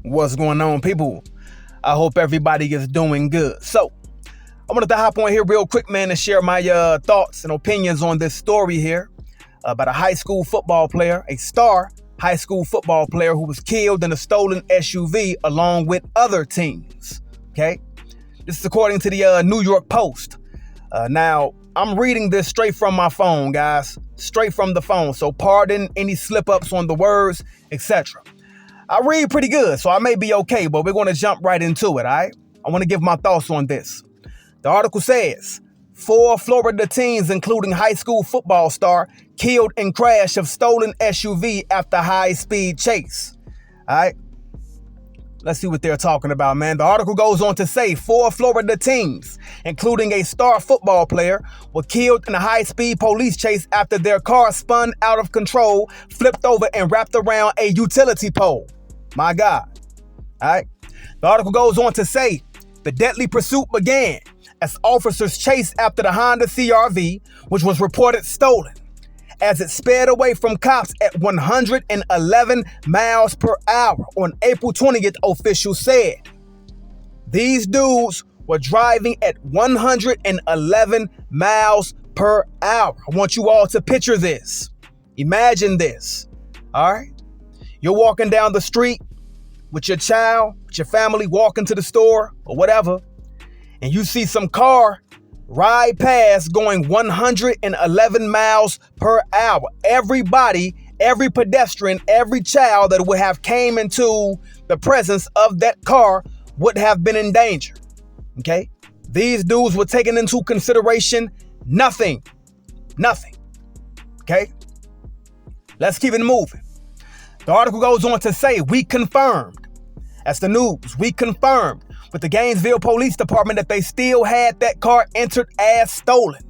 What's going on, people? I hope everybody is doing good. So, I wanted to hop on here real quick, man, and share my thoughts and opinions on this story here about a high school football player, a star high school football player who was killed in a stolen SUV along with other teens. Okay? This is according to the New York Post. Now, I'm reading this straight from my phone, guys. Straight from the phone. So pardon any slip-ups on the words, etc. I read pretty good, so I may be okay, but we're going to jump right into it, all right? I want to give my thoughts on this. The article says, 4 Florida teens, including high school football star, killed in crash of stolen SUV after high-speed chase. All right? Let's see what they're talking about, man. The article goes on to say 4 Florida teens, including a star football player, were killed in a high-speed police chase after their car spun out of control, flipped over, and wrapped around a utility pole. My God. All right. The article goes on to say the deadly pursuit began as officers chased after the Honda CR-V, which was reported stolen, as it sped away from cops at 111 miles per hour on April 20th, officials said. These dudes were driving at 111 miles per hour. I want you all to picture this. Imagine this. All right? You're walking down the street with your child, with your family, walking to the store or whatever, and you see some car ride past going 111 miles per hour. Everybody, every pedestrian, every child that would have came into the presence of that car would have been in danger. Okay? These dudes were taking into consideration nothing. Okay? Let's keep it moving. The article goes on to say, we confirmed, that's the news, we confirmed with the Gainesville Police Department that they still had that car entered as stolen.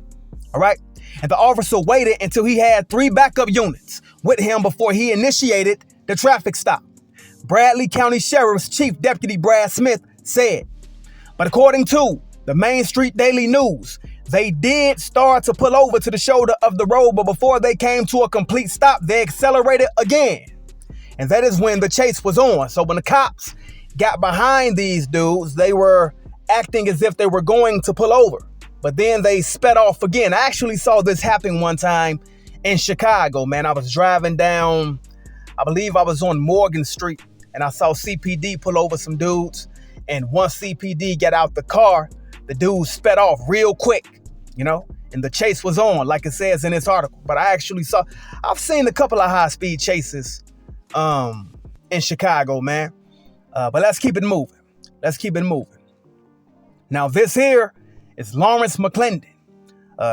All right. And the officer waited until he had 3 backup units with him before he initiated the traffic stop. Bradley County Sheriff's Chief Deputy Brad Smith said. But according to the Main Street Daily News, they did start to pull over to the shoulder of the road, but before they came to a complete stop, they accelerated again. And that is when the chase was on. So when the cops got behind these dudes, they were acting as if they were going to pull over. But then they sped off again. I actually saw this happen one time in Chicago, man. I was driving down, I believe I was on Morgan Street, and I saw CPD pull over some dudes. And once CPD got out the car, the dudes sped off real quick, you know, and the chase was on, like it says in this article. But I've seen a couple of high-speed chases in Chicago, man. But let's keep it moving. Now, this here is Lawrence McClendon.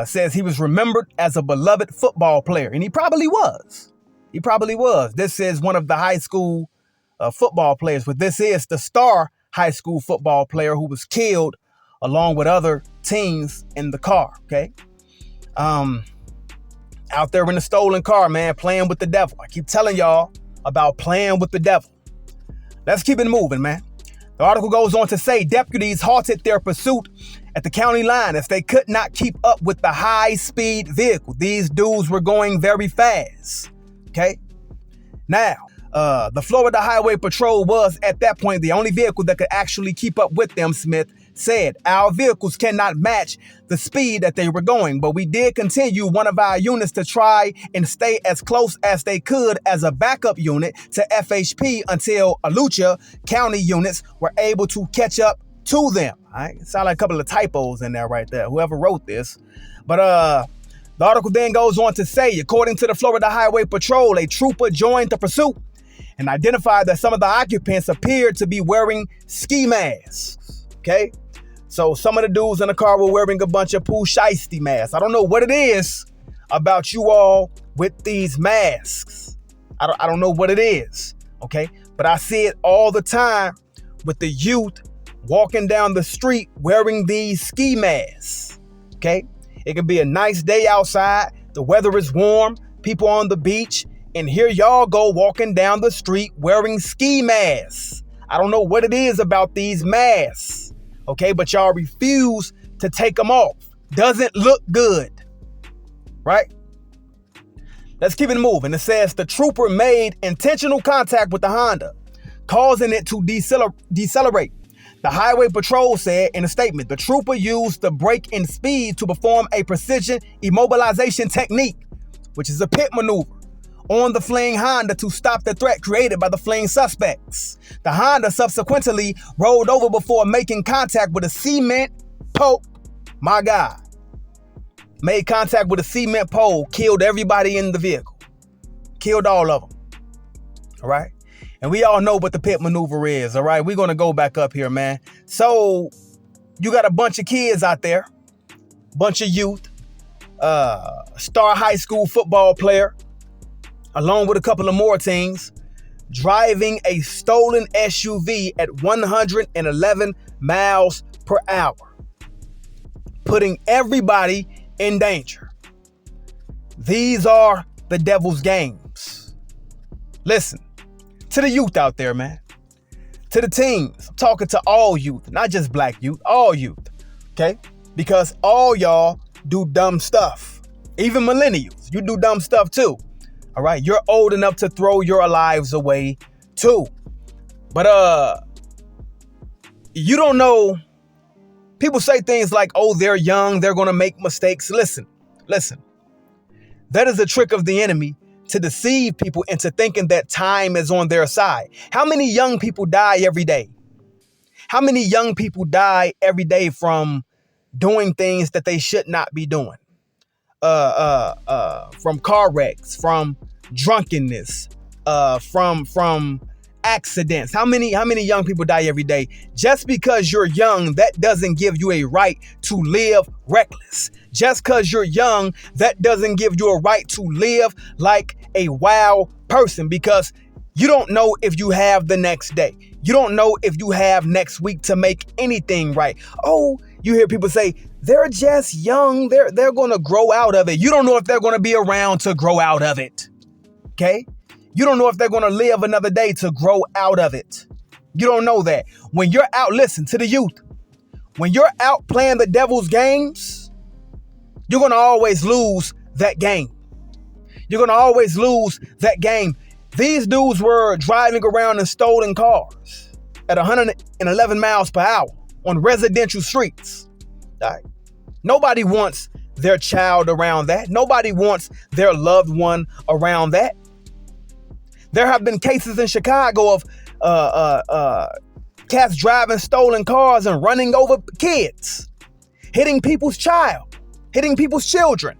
Says he was remembered as a beloved football player, and he probably was. This is one of the high school football players, but this is the star high school football player who was killed along with other teens in the car, okay? Out there in the stolen car, man, playing with the devil. I keep telling y'all about playing with the devil. Let's keep it moving, man. The article goes on to say deputies halted their pursuit at the county line as they could not keep up with the high-speed vehicle. These dudes were going very fast, okay? Now, the Florida Highway Patrol was, at that point, the only vehicle that could actually keep up with them, Smith said. Our vehicles cannot match the speed that they were going, but we did continue one of our units to try and stay as close as they could as a backup unit to FHP until Alachua County units were able to catch up to them. All right? It sounds like a couple of typos in there right there, whoever wrote this. But the article then goes on to say, according to the Florida Highway Patrol, a trooper joined the pursuit and identified that some of the occupants appeared to be wearing ski masks. Okay? So some of the dudes in the car were wearing a bunch of Pooh Shiesty masks. I don't know what it is about you all with these masks. I don't know what it is, okay? But I see it all the time with the youth walking down the street wearing these ski masks, okay? It can be a nice day outside. The weather is warm. People on the beach. And here y'all go walking down the street wearing ski masks. I don't know what it is about these masks. Okay, but y'all refuse to take them off. Doesn't look good, right? Let's keep it moving. It says the trooper made intentional contact with the Honda, causing it to decelerate. The highway patrol said in a statement, the trooper used the brake in speed to perform a precision immobilization technique, which is a pit maneuver, on the fleeing Honda to stop the threat created by the fleeing suspects. The Honda subsequently rolled over before making contact with a cement pole. My God. Made contact with a cement pole, killed everybody in the vehicle. Killed all of them. All right? And we all know what the pit maneuver is, all right? We're going to go back up here, man. So you got a bunch of kids out there, bunch of youth, star high school football player, along with a couple of more teams, driving a stolen SUV at 111 miles per hour, putting everybody in danger. These are the devil's games. Listen. To the youth out there, man. To the teens. I'm talking to all youth, not just black youth, all youth. Okay? Because all y'all do dumb stuff. Even millennials, you do dumb stuff too. All right? You're old enough to throw your lives away too. But you don't know. People say things like, oh, they're young, they're going to make mistakes. Listen. That is a trick of the enemy to deceive people into thinking that time is on their side. How many young people die every day? How many young people die every day from doing things that they should not be doing? From car wrecks, from drunkenness, from accidents. How many young people die every day? Just because you're young, that doesn't give you a right to live reckless. Just because you're young, that doesn't give you a right to live like a wild person, because you don't know if you have the next day. You don't know if you have next week to make anything right. Oh, you hear people say, they're just young. They're going to grow out of it. You don't know if they're going to be around to grow out of it. Okay? You don't know if they're going to live another day to grow out of it. You don't know that. When you're out, listen to the youth. When you're out playing the devil's games, you're going to always lose that game. You're going to always lose that game. These dudes were driving around in stolen cars at 111 miles per hour on residential streets. All right. Nobody wants their child around that. Nobody wants their loved one around that. There have been cases in Chicago of cats driving stolen cars and running over kids, hitting people's children.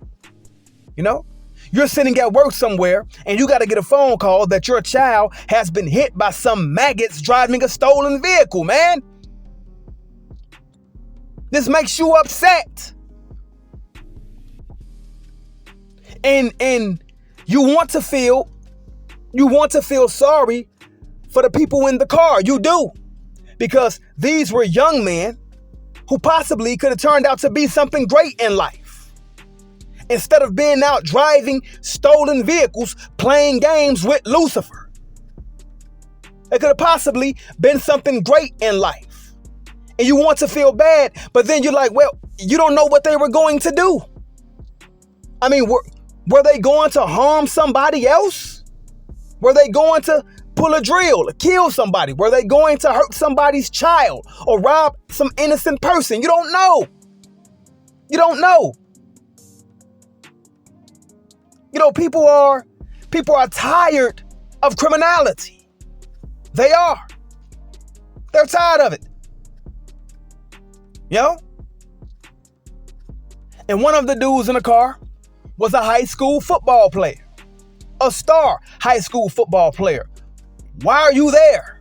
You know, you're sitting at work somewhere and you got to get a phone call that your child has been hit by some maggots driving a stolen vehicle, man. This makes you upset. And you want to feel sorry for the people in the car. You do. Because these were young men who possibly could have turned out to be something great in life. Instead of being out driving stolen vehicles, playing games with Lucifer. It could have possibly been something great in life. And you want to feel bad, but then you're like, well, you don't know what they were going to do. I mean, were they going to harm somebody else? Were they going to pull a drill or kill somebody? Were they going to hurt somebody's child or rob some innocent person? You don't know. You don't know. You know, people are tired of criminality. They are. They're tired of it. You know? And one of the dudes in the car was a high school football player. A star high school football player. Why are you there?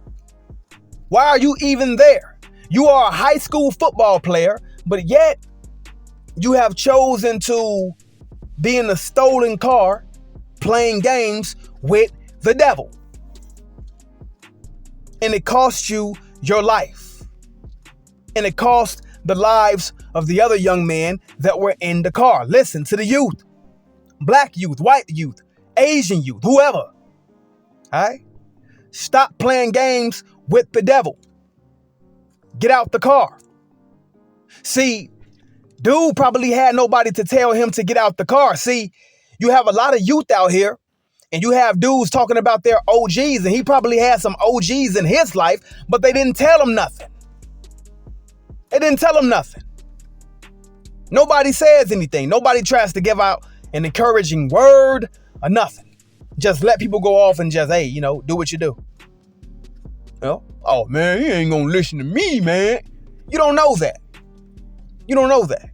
Why are you even there? You are a high school football player, but yet you have chosen to be in a stolen car playing games with the devil. And it cost you your life. And it cost the lives of the other young men that were in the car. Listen to the youth. Black youth, white youth, Asian youth, whoever. All right? Stop playing games with the devil. Get out the car. See, dude probably had nobody to tell him to get out the car. See, you have a lot of youth out here And you have dudes talking about their OGs, and he probably had some OGs in his life, but they didn't tell him nothing. They didn't tell him nothing. Nobody says anything. Nobody tries to give out an encouraging word or nothing. Just let people go off and just, hey, do what you do. Oh, man, he ain't gonna listen to me, man. You don't know that. You don't know that.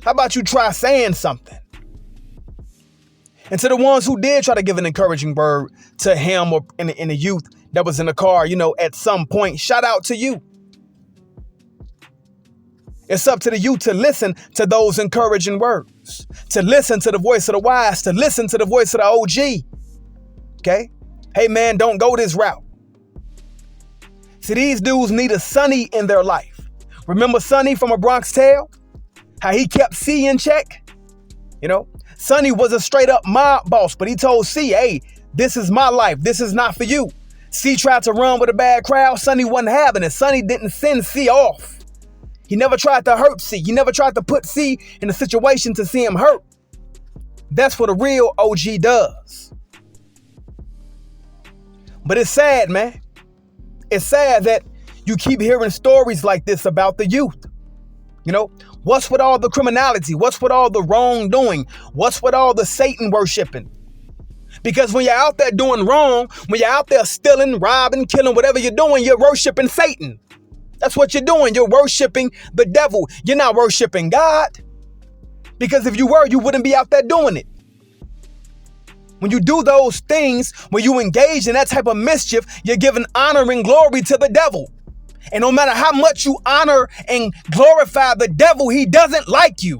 How about you try saying something? And to the ones who did try to give an encouraging word to him or in the youth that was in the car, at some point, shout out to you. It's up to the youth to listen to those encouraging words, to listen to the voice of the wise, to listen to the voice of the OG. Okay? Hey, man, don't go this route. See, these dudes need a Sonny in their life. Remember Sonny from A Bronx Tale? How he kept C in check? Sonny was a straight up mob boss, but he told C, hey, this is my life. This is not for you. C tried to run with a bad crowd. Sonny wasn't having it. Sonny didn't send C off. He never tried to hurt C. He never tried to put C in a situation to see him hurt. That's what a real OG does. But it's sad, man. It's sad that you keep hearing stories like this about the youth. What's with all the criminality? What's with all the wrongdoing? What's with all the Satan worshiping? Because when you're out there doing wrong, when you're out there stealing, robbing, killing, whatever you're doing, you're worshiping Satan. That's what you're doing. You're worshiping the devil. You're not worshiping God. Because if you were, you wouldn't be out there doing it. When you do those things, when you engage in that type of mischief, you're giving honor and glory to the devil. And no matter how much you honor and glorify the devil, he doesn't like you.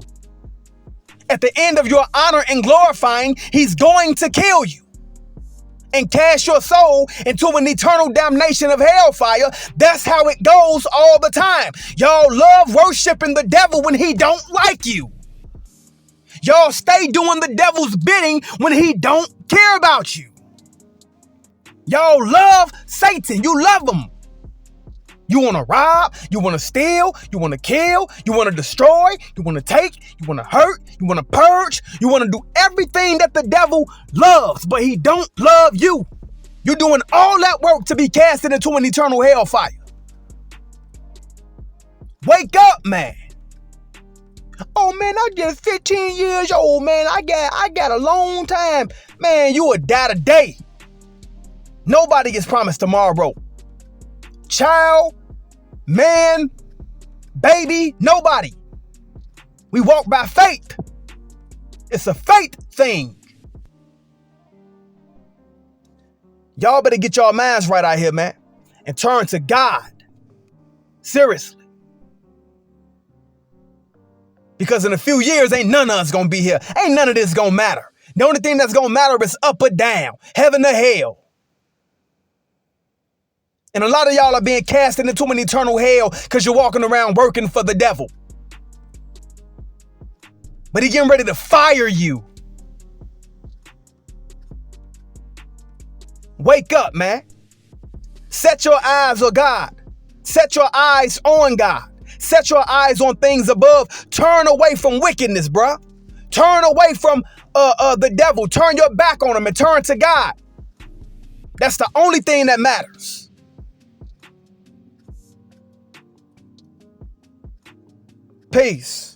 At the end of your honor and glorifying, he's going to kill you and cast your soul into an eternal damnation of hellfire. That's how it goes all the time. Y'all love worshiping the devil when he don't like you. Y'all stay doing the devil's bidding when he don't care about you. Y'all love Satan. You love him. You want to rob, you want to steal, you want to kill, you want to destroy, you want to take, you want to hurt, you want to purge, you want to do everything that the devil loves, but he don't love you. You're doing all that work to be casted into an eternal hellfire. Wake up, man. Oh, man, I'm just 15 years old, man. I got a long time. Man, you will die today. Nobody is promised tomorrow. Child, man, baby, nobody. We walk by faith. It's a faith thing. Y'all better get y'all minds right out here, man, and turn to God. Seriously. Because in a few years, ain't none of us gonna be here. Ain't none of this gonna matter. The only thing that's gonna matter is up or down, heaven or hell. And a lot of y'all are being cast into an eternal hell because you're walking around working for the devil. But he getting ready to fire you. Wake up, man. Set your eyes on God. Set your eyes on God. Set your eyes on things above. Turn away from wickedness, bruh. Turn away from the devil. Turn your back on him and turn to God. That's the only thing that matters. Peace.